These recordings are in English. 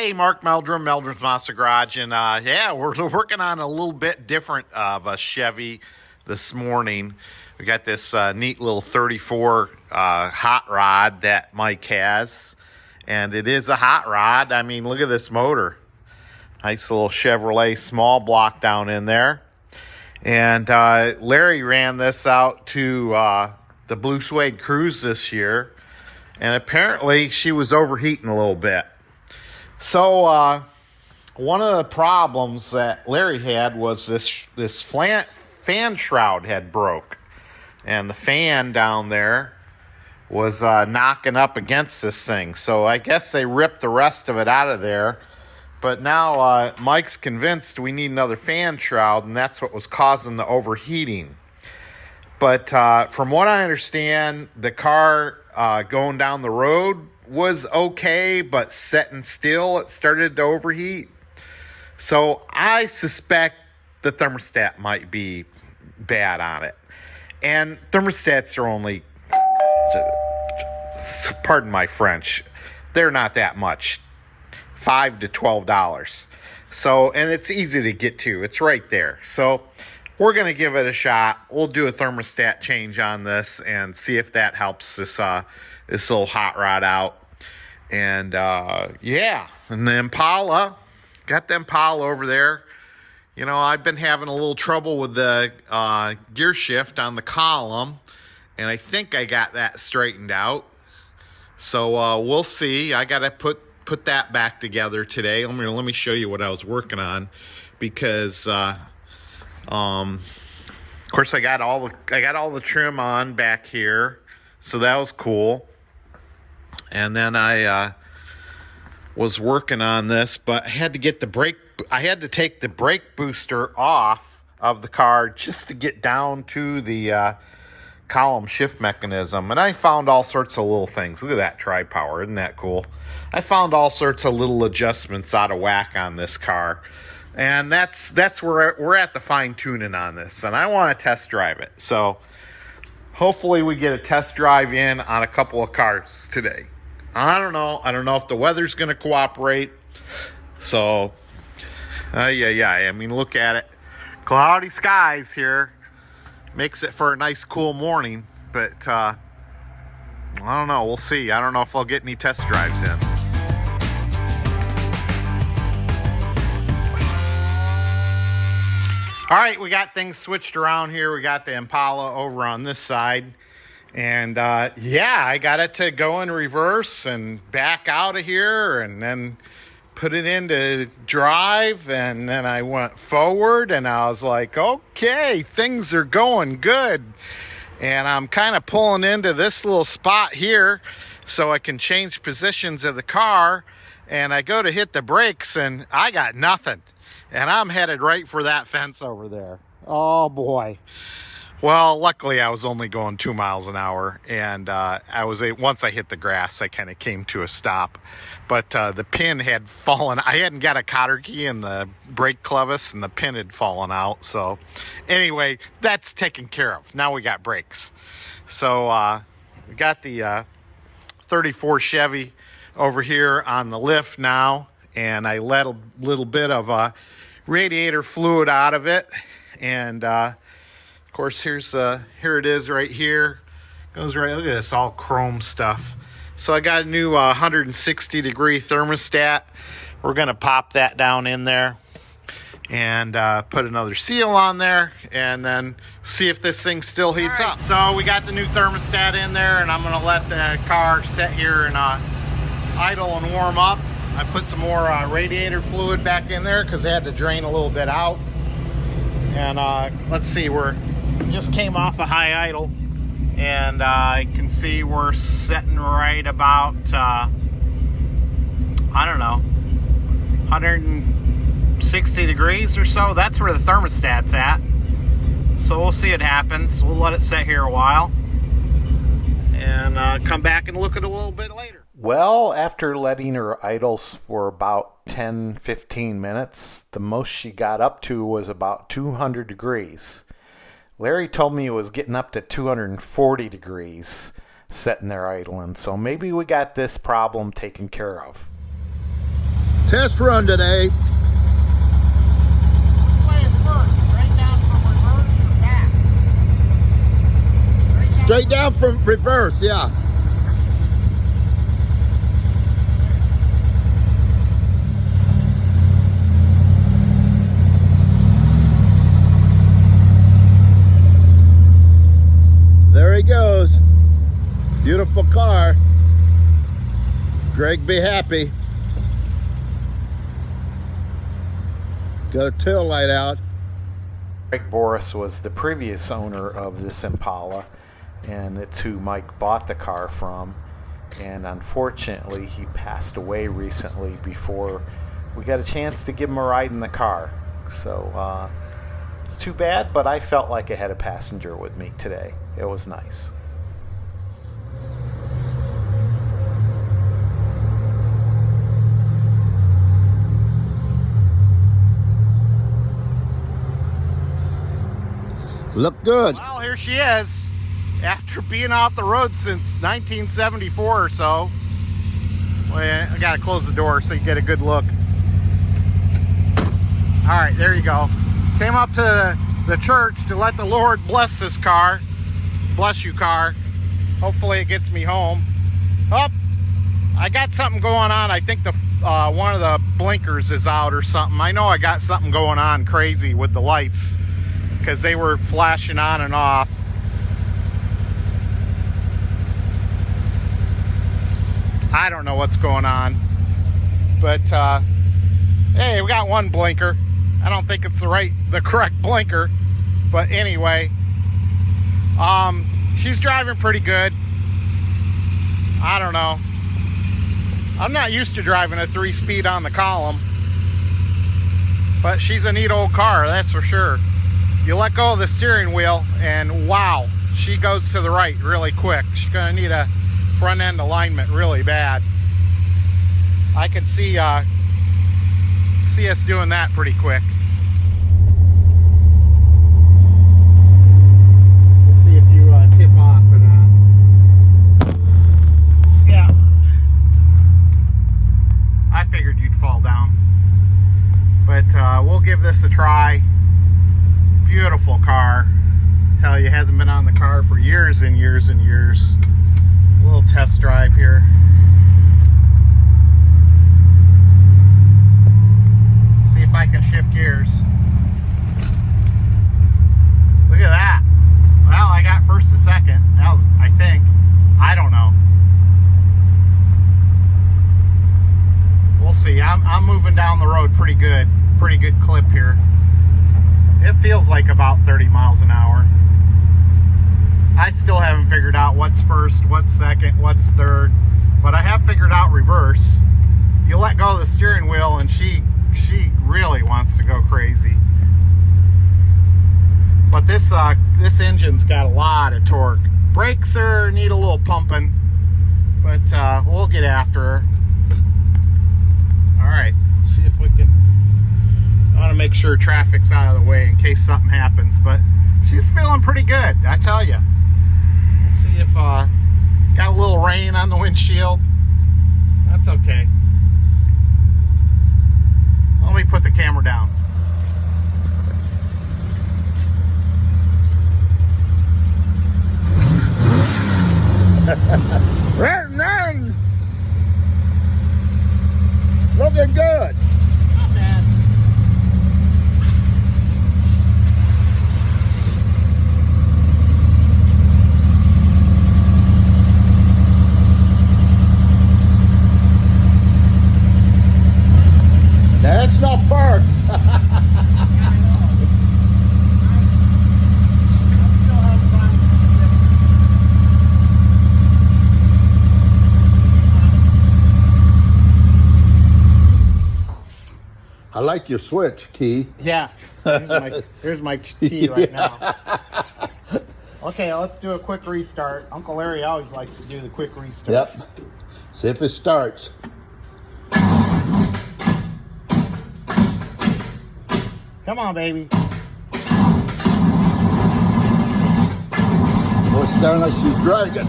Hey, Mark Meldrum, Meldrum's Monster Garage, and yeah, we're working on a little bit different of a Chevy this morning. We got this neat little 34 hot rod that Mike has, and it is a hot rod. I mean, look at this motor. Nice little Chevrolet small block down in there. And Larry ran this out to the Blue Suede Cruise this year, and apparently she was overheating a little bit. So one of the problems that Larry had was this fan shroud had broke, and the fan down there was knocking up against this thing. So I guess they ripped the rest of it out of there. But now Mike's convinced we need another fan shroud, and that's what was causing the overheating. But from what I understand, the car going down the road was okay, but setting still, it started to overheat. So I suspect the thermostat might be bad on it. And thermostats are only, pardon my French, they're not that much. $5 to $12. So, and it's easy to get to. It's right there. So we're going to give it a shot. We'll do a thermostat change on this and see if that helps this little hot rod out. And yeah, and the Impala, got the Impala over there. You know, I've been having a little trouble with the gear shift on the column, and I think I got that straightened out. So we'll see. I got to put that back together today. Let me show you what I was working on, because of course I got all the trim on back here, so that was cool. And then I was working on this, but I had to get I had to take the brake booster off of the car just to get down to the column shift mechanism. And I found all sorts of little things. Look at that tri-power, isn't that cool? I found all sorts of little adjustments out of whack on this car. And that's where we're at, the fine tuning on this. And I want to test drive it. So hopefully we get a test drive in on a couple of cars today. I don't know if the weather's going to cooperate. So, yeah. I mean, look at it. Cloudy skies here. Makes it for a nice, cool morning. But, I don't know. We'll see. I don't know if I'll get any test drives in. All right, we got things switched around here. We got the Impala over on this side. And yeah, I got it to go in reverse and back out of here and then put it into drive. And then I went forward and I was like, okay, things are going good. And I'm kind of pulling into this little spot here so I can change positions of the car. And I go to hit the brakes and I got nothing. And I'm headed right for that fence over there. Oh boy. Well, luckily I was only going 2 miles an hour, and once I hit the grass, I kind of came to a stop. But the pin had fallen. I hadn't got a cotter key in the brake clevis, and the pin had fallen out. So anyway, that's taken care of. Now we got brakes. So we got the 34 Chevy over here on the lift now, and I let a little bit of radiator fluid out of it, and of course, here it is right here. Goes right, look at this, all chrome stuff. So I got a new 160-degree thermostat. We're going to pop that down in there and put another seal on there and then see if this thing still heats up. So we got the new thermostat in there, and I'm going to let the car sit here and idle and warm up. I put some more radiator fluid back in there because they had to drain a little bit out. And let's see, we're just came off a high idle, and I can see we're sitting right about I don't know, 160 degrees or so. That's where the thermostat's at. So we'll see what happens. We'll let it sit here a while and come back and look at it a little bit later. Well, after letting her idle for about 10-15 minutes, the most she got up to was about 200 degrees. Larry told me it was getting up to 240 degrees sitting there idling, so maybe we got this problem taken care of. test run today. Straight down from reverse, yeah. There he goes. Beautiful car. Greg be happy. Got a tail light out. Greg Boris was the previous owner of this Impala, and it's who Mike bought the car from. And unfortunately, he passed away recently before we got a chance to give him a ride in the car. So it's too bad, but I felt like I had a passenger with me today. It was nice. Look good. Well, here she is. After being off the road since 1974 or so. Well, I gotta close the door so you get a good look. All right, there you go. Came up to the church to let the Lord bless this car. Bless you, car. Hopefully it gets me home. Oh, I got something going on. I think the one of the blinkers is out or something. I know I got something going on crazy with the lights because they were flashing on and off. I don't know what's going on, but hey, we got one blinker. I don't think it's the correct blinker, but anyway, she's driving pretty good. I don't know. I'm not used to driving a 3-speed on the column, but she's a neat old car, that's for sure. You let go of the steering wheel and wow, she goes to the right really quick. She's gonna need a front end alignment really bad. I can see us doing that pretty quick. We'll see if you tip off or not. Yeah, I figured you'd fall down, but we'll give this a try. Beautiful car. I tell you, hasn't been on the car for years and years and years. A little test drive here. See if I can shift gears. Look at that. Well, I got first to second. That was, I think. I don't know. We'll see. I'm moving down the road pretty good. Pretty good clip here. It feels like about 30 miles an hour. I still haven't figured out what's first, what's second, what's third, but I have figured out reverse. You let go of the steering wheel and she really wants to go crazy. But this engine's got a lot of torque. Brakes need a little pumping, but we'll get after her. All right, see if we can. I want to make sure traffic's out of the way in case something happens, but she's feeling pretty good, I tell you. Let's see if got a little rain on the windshield. That's okay. Let me put the camera down. Looking good. Not bad. That's not parked. I like your switch key. Yeah, here's my key right now. Okay, let's do a quick restart. Uncle Larry always likes to do the quick restart. Yep. See if it starts. Come on, baby. Oh, it's starting like she's dragging.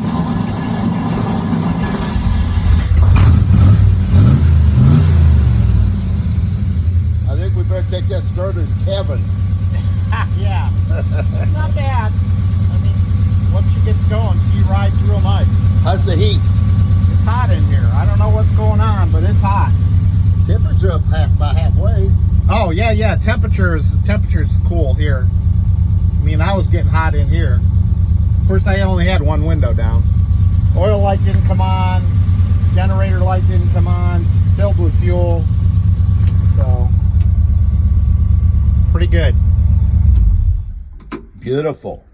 to take that started, Kevin. Yeah. Not bad. I mean, once she gets going, she rides real nice. How's the heat? It's hot in here. I don't know what's going on, but it's hot. Temperature up by halfway. Oh, yeah. Temperature's cool here. I mean, I was getting hot in here. Of course, I only had one window down. Oil light didn't come on. Generator light didn't come on. It's filled with fuel. So, pretty good. Beautiful.